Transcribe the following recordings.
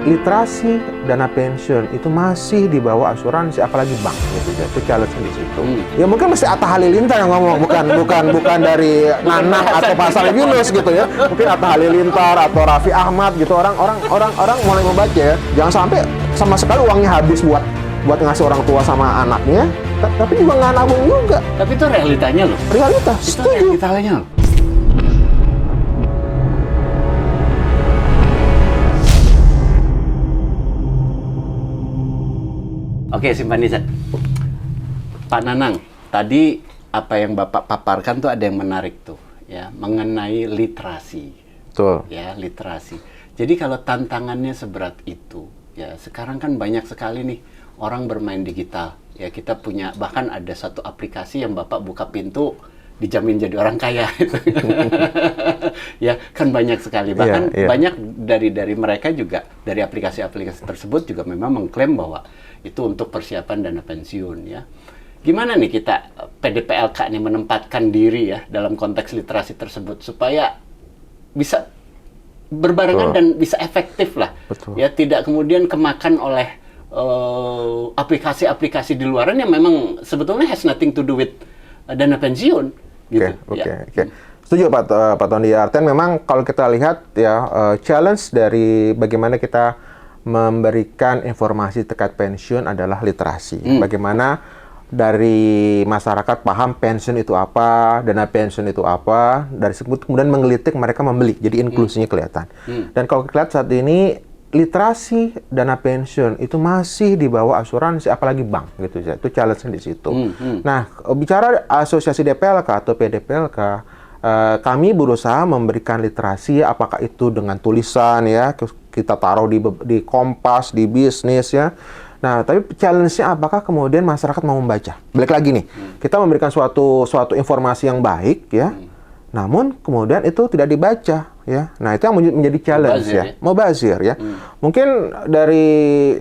literasi dana pensiun itu masih di bawah asuransi, apalagi bank gitu ya. Itu challenge di situ. Ya mungkin mesti Atta Halilintar yang ngomong, bukan dari Nanang atau Pak Salim Yunus gitu ya. Mungkin Atta Halilintar atau Raffi Ahmad gitu, orang mulai membaca ya. Jangan sampai sama sekali uangnya habis buat ngasih orang tua sama anaknya, tapi juga nggak nabung juga. Tapi itu realitanya loh. Realitas, Itu setuju. realitanya loh. Oke, simpanisan. Pak Nanang, tadi apa yang Bapak paparkan tuh ada yang menarik tuh, ya, mengenai literasi. Betul. Ya, literasi. Jadi kalau tantangannya seberat itu, ya sekarang kan banyak sekali nih orang bermain digital. Ya, kita punya, bahkan ada satu aplikasi yang Bapak buka pintu dijamin jadi orang kaya. Ya, kan banyak sekali. Bahkan banyak dari mereka juga, dari aplikasi-aplikasi tersebut juga memang mengklaim bahwa itu untuk persiapan dana pensiun, ya. Gimana nih kita PDPLK nih menempatkan diri ya dalam konteks literasi tersebut supaya bisa berbarengan dan bisa efektif lah. Betul. Ya, tidak kemudian kemakan oleh aplikasi-aplikasi di luaran yang memang sebetulnya has nothing to do with dana pensiun gitu. Oke. Setuju Pak Tondi. Artinya memang kalau kita lihat ya challenge dari bagaimana kita memberikan informasi terkait pensiun adalah literasi. Bagaimana dari masyarakat paham pensiun itu apa, dana pensiun itu apa, dari sebut kemudian menggelitik mereka membeli. Jadi inklusinya kelihatan. Dan kalau kita lihat saat ini literasi dana pensiun itu masih di bawah asuransi, apalagi bank gitu ya. Itu challenge di situ. Nah, bicara asosiasi DPLK atau PDPLK, kami berusaha memberikan literasi, apakah itu dengan tulisan ya, kita taruh di Kompas, di Bisnis ya. Nah, tapi challenge-nya apakah kemudian masyarakat mau membaca? Balik lagi nih, kita memberikan suatu informasi yang baik ya, namun kemudian itu tidak dibaca ya. Nah, itu yang menjadi challenge Mubazir ya. Mungkin dari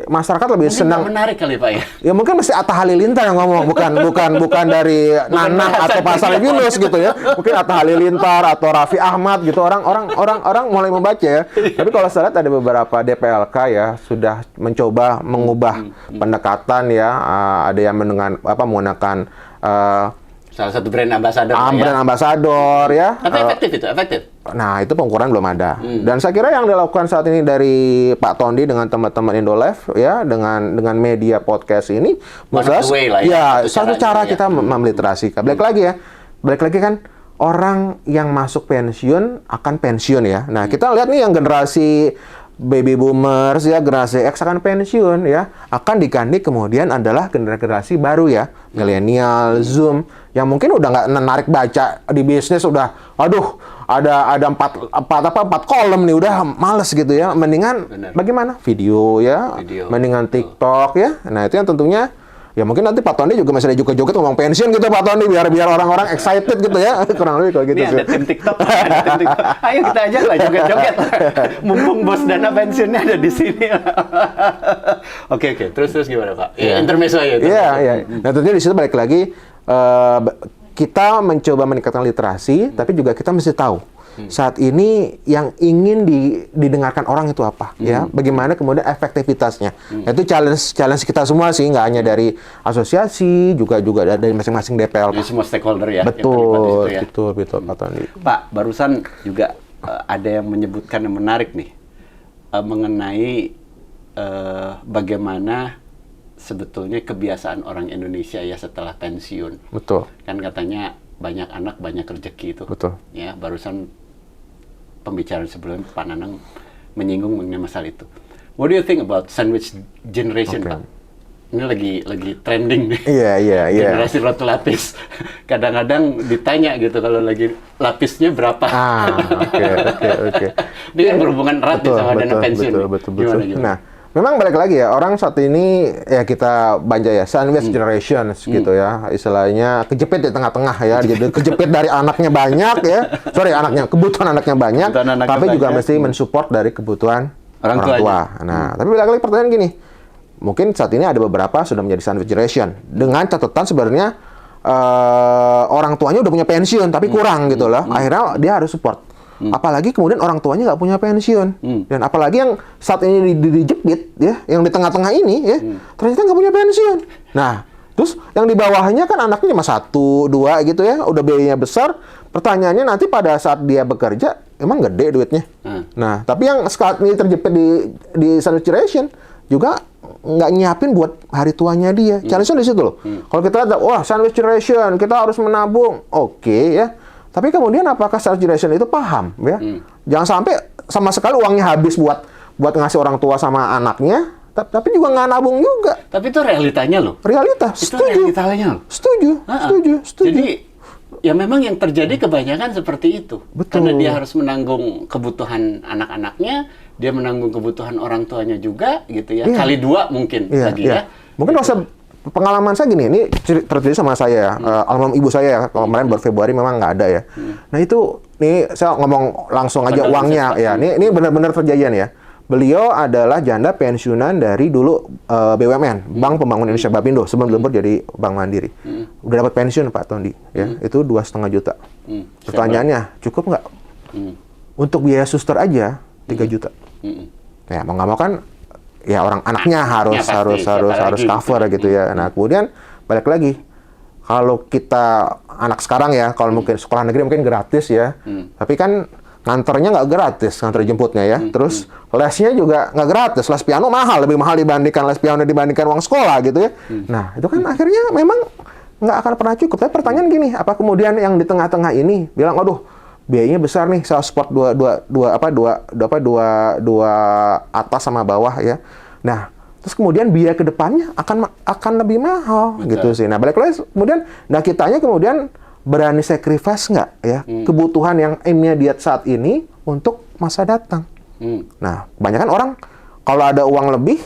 masyarakat lebih senang. Menarik kali Pak ya. Ya mungkin mesti Atta Halilintar yang ngomong, bukan dari Nanang atau Pak Salim Yunus gitu ya. Mungkin Atta Halilintar atau Raffi Ahmad gitu, orang mulai membaca ya. Tapi kalau saya lihat ada beberapa DPLK ya sudah mencoba mengubah pendekatan ya. Ada yang menggunakan salah satu brand ambassador. Brand ambassador ya. Tapi efektif. Nah, itu pengukuran belum ada. Dan saya kira yang dilakukan saat ini dari Pak Tondi dengan teman-teman Indolive ya, dengan media podcast ini, satu cara kita meliterasi. Balik lagi kan, orang yang masuk pensiun akan pensiun ya. Nah, kita lihat nih yang generasi baby boomers ya, generasi X akan pensiun ya, akan diganti kemudian adalah generasi baru ya, milenial, Zoom, yang mungkin udah nggak menarik baca di bisnis, udah ada empat kolom nih, udah males gitu ya, mendingan bagaimana video ya, mendingan TikTok ya. Nah, itu yang tentunya ya mungkin nanti Pak Tondi juga masih ada joget-joget ngomong pensiun gitu Pak Tondi, biar orang-orang excited gitu ya. Kurang lebih kalau gitu sih. Ini ada tim TikTok. Ayo kita ajak lah joget-joget. Mumpung bos dana pensiunnya ada di sini. Oke. Terus gimana Pak? Ya, intermezzo aja. Iya. Nah, tentunya di situ balik lagi kita mencoba meningkatkan literasi, tapi juga kita mesti tahu saat ini yang ingin didengarkan orang itu apa ya, bagaimana kemudian efektivitasnya. Itu challenge kita semua sih, nggak hanya dari asosiasi, juga dari masing-masing DPL. Semua stakeholder ya. Betul Pak Tondi. Pak, barusan juga ada yang menyebutkan yang menarik nih mengenai bagaimana sebetulnya kebiasaan orang Indonesia ya setelah pensiun. Betul. Kan katanya banyak anak banyak rezeki itu. Betul. Ya, barusan pembicaraan sebelum Pak Nanang menyinggung mengenai masalah itu. What do you think about sandwich generation, Pak? Ini lagi trending nih. Iya. Generasi roti lapis. Kadang-kadang ditanya gitu kalau lagi lapisnya berapa. Oke. Ini kan berhubungan erat sama dana pensiun. Betul. Gimana? Nah, memang balik lagi ya, orang saat ini ya kita banja ya, sandwich generations gitu ya, istilahnya kejepit di tengah-tengah ya, jadi kejepit dari anaknya banyak ya, kebutuhan anaknya banyak, tapi juga mesti mensupport dari kebutuhan orang tua. Nah, tapi balik lagi pertanyaan gini, mungkin saat ini ada beberapa sudah menjadi sandwich generation, dengan catatan sebenarnya orang tuanya udah punya pensiun, tapi kurang gitu loh, akhirnya dia harus support. Apalagi kemudian orang tuanya nggak punya pensiun. Dan apalagi yang saat ini dijepit, ya, yang di tengah-tengah ini, ya, ternyata nggak punya pensiun. Nah, terus yang di bawahnya kan anaknya cuma 1, 2 gitu ya, udah biayanya besar. Pertanyaannya nanti pada saat dia bekerja, emang gede duitnya. Nah, tapi yang saat ini terjepit di sandwich generation juga nggak nyiapin buat hari tuanya dia. Challenge-nya di situ loh. Kalau kita lihat, wah, sandwich generation, kita harus menabung. Oke, ya. Tapi kemudian apakah sandwich generation itu paham, ya? Jangan sampai sama sekali uangnya habis buat ngasih orang tua sama anaknya, tapi juga nggak nabung juga. Tapi itu realitanya loh. Realitas. Itu Setuju. realitanya loh. Setuju. Jadi ya memang yang terjadi kebanyakan seperti itu. Betul. Karena dia harus menanggung kebutuhan anak-anaknya, dia menanggung kebutuhan orang tuanya juga, gitu ya. Kali 2 mungkin lagi ya. Mungkin gitu. Pengalaman saya gini, ini terjadi sama saya ya, almarhum ibu saya ya, kemarin baru Februari memang nggak ada ya. Nah itu, nih saya ngomong langsung aja uangnya ya, ini benar-benar terjadian ya. Beliau adalah janda pensiunan dari dulu BUMN, Bank Pembangunan Indonesia Bapindo, sebelum dilebur jadi Bank Mandiri. Udah dapat pensiun Pak Tondi, ya, itu 2,5 juta. Pertanyaannya, cukup nggak? Untuk biaya suster aja 3 juta. Ya mau nggak mau kan, ya orang anaknya harus cover gitu ya. Nah kemudian balik lagi, kalau kita anak sekarang ya, kalau mungkin sekolah negeri mungkin gratis ya, tapi kan nganternya nggak gratis, nganter jemputnya ya. Terus lesnya juga nggak gratis, les piano mahal, lebih mahal dibandingkan les piano dibandingkan uang sekolah gitu ya. Nah itu kan akhirnya memang nggak akan pernah cukup. Tapi pertanyaan gini, apa kemudian yang di tengah-tengah ini bilang, aduh biayanya besar nih, saya support dua atas sama bawah ya. Nah, terus kemudian biaya ke depannya akan lebih mahal. Betul. Gitu sih. Nah, balik lagi kemudian, kitanya kemudian berani sacrifice nggak ya kebutuhan yang immediate saat ini untuk masa datang. Nah, kebanyakan orang kalau ada uang lebih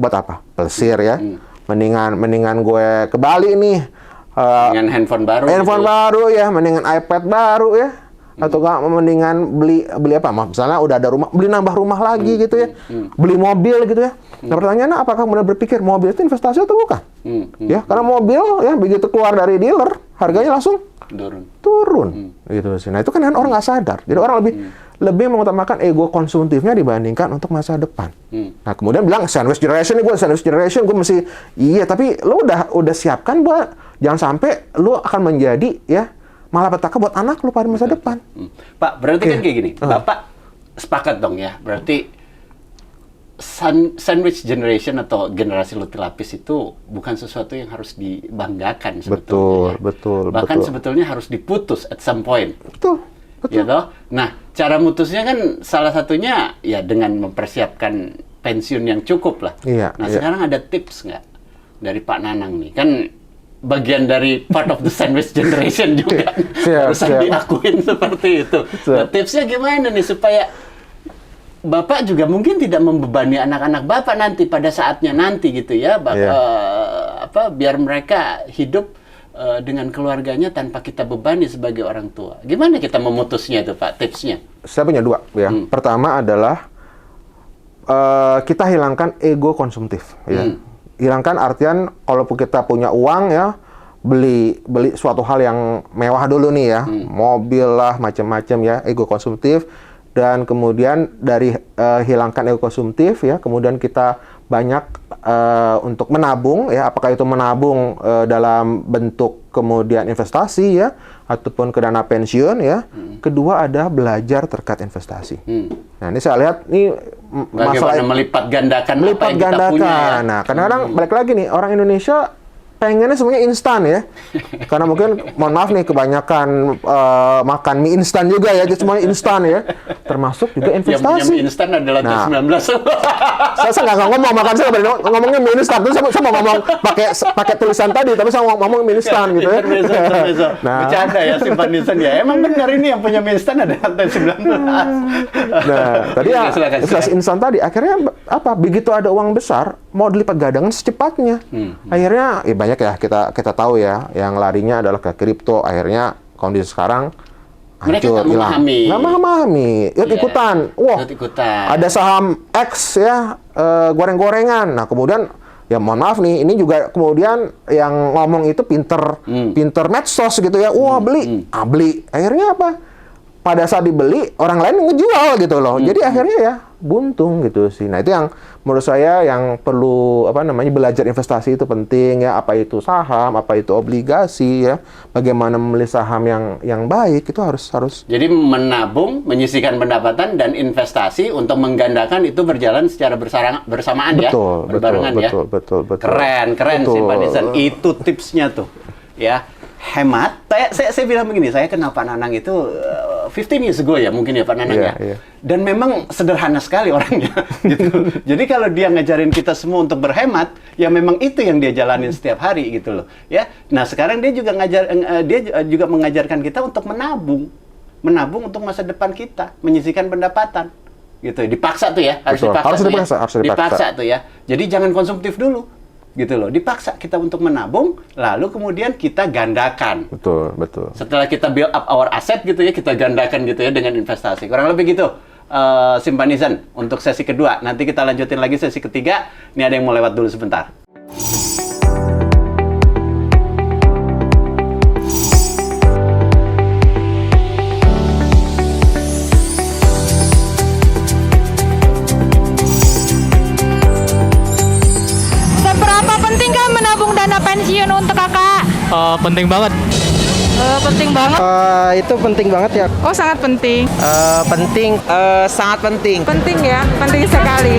buat apa? Pelesir ya. Mendingan gue ke Bali nih. Dengan handphone baru. Baru ya, mendingan iPad baru ya. Atau mendingan beli apa? Misalnya udah ada rumah, beli nambah rumah lagi gitu ya. Beli mobil gitu ya. Nah, pertanyaannya apakah kemudian berpikir mobil itu investasi atau bukan? Ya, karena mobil ya begitu keluar dari dealer, harganya langsung turun. Gitu sih. Nah, itu kan orang nggak sadar. Jadi orang lebih mengutamakan ego konsumtifnya dibandingkan untuk masa depan. Nah, kemudian bilang sandwich generation gue mesti tapi lo udah siapkan buat jangan sampai lo akan menjadi ya malapetaka buat anak lu pada masa depan. Pak, berarti kan kayak gini. Bapak sepakat dong ya. Berarti sandwich generation atau generasi roti lapis itu bukan sesuatu yang harus dibanggakan sebetulnya. Betul. Bahkan sebetulnya harus diputus at some point. Betul. Ya toh? Nah, cara mutusnya kan salah satunya ya dengan mempersiapkan pensiun yang cukup lah. Sekarang ada tips nggak dari Pak Nanang nih? Kan bagian dari part of the sandwich generation juga harus diakuin seperti itu. Nah, tipsnya gimana nih supaya Bapak juga mungkin tidak membebani anak-anak Bapak nanti pada saatnya nanti gitu ya, biar mereka hidup dengan keluarganya tanpa kita bebani sebagai orang tua. Gimana kita memutusnya itu Pak, tipsnya? Saya punya 2 ya. Pertama adalah kita hilangkan ego konsumtif ya. Hilangkan artian kalaupun kita punya uang ya, beli suatu hal yang mewah dulu nih ya, mobil lah macam-macam ya, ego konsumtif. Dan kemudian dari hilangkan ego konsumtif ya, kemudian kita banyak untuk menabung ya, apakah itu menabung dalam bentuk kemudian investasi ya, ataupun ke dana pensiun ya. Kedua ada belajar terkait investasi. Nah ini saya lihat nih masalah melipat gandakan apa yang kita punya ya. Nah kadang-kadang balik lagi nih, orang Indonesia pengennya semuanya instan ya. Karena mungkin, mohon maaf nih, kebanyakan makan mie instan juga ya, jadi semuanya instan ya. Termasuk juga investasi. Yang punya mie instan adalah 19. Saya nggak ngomong, makan saya ngomongnya mie instan. Terus saya mau ngomong pakai tulisan tadi, tapi saya ngomong mie instan gitu ya. Nah, bercanda ya, simpan instan ya. Emang benar ini yang punya mie instan ada lantai 19. Nah, tadi ya, inflasi instan tadi, akhirnya apa? Begitu ada uang besar, mau dilipat gandakan secepatnya. Akhirnya, banyak ya kita tahu ya, yang larinya adalah ke kripto. Akhirnya kondisi sekarang hancur, hilang. Nggak memahami, ikutan. Wah, ada saham X ya, goreng-gorengan. Nah kemudian ya mohon maaf nih, ini juga kemudian yang ngomong itu pinter medsos gitu ya. Wah beli, beli. Akhirnya apa? pada saat dibeli orang lain ngejual gitu loh. Jadi akhirnya ya buntung gitu sih. Nah, itu yang menurut saya yang perlu belajar investasi itu penting ya. Apa itu saham, apa itu obligasi ya. Bagaimana memilih saham yang baik itu harus. Jadi menabung, menyisihkan pendapatan dan investasi untuk menggandakan itu berjalan secara bersamaan ya. Berbarengan ya. Betul. Keren sih Pak Nisan. Itu tipsnya tuh. Ya. Hemat. Saya bilang begini, saya kenal Pak Nanang itu 15 years ago ya, mungkin ya Pak Nanang ya. Dan memang sederhana sekali orangnya gitu. Jadi kalau dia ngajarin kita semua untuk berhemat, ya memang itu yang dia jalanin setiap hari gitu loh. Ya. Nah, sekarang dia juga mengajarkan kita untuk menabung. Menabung untuk masa depan kita, menyisihkan pendapatan. Gitu. Dipaksa tuh ya, harus dipaksa tuh ya. Jadi jangan konsumtif dulu. Gitu loh, dipaksa kita untuk menabung, lalu kemudian kita gandakan. Betul. Setelah kita build up our asset gitu ya, kita gandakan gitu ya dengan investasi. Kurang lebih gitu, Simpanisan untuk sesi kedua. Nanti kita lanjutin lagi sesi ketiga. Ini ada yang mau lewat dulu sebentar. Pensiun untuk kakak? Penting banget. Penting banget. Itu penting banget ya. Oh, sangat penting. Sangat penting. Penting ya, penting sekali.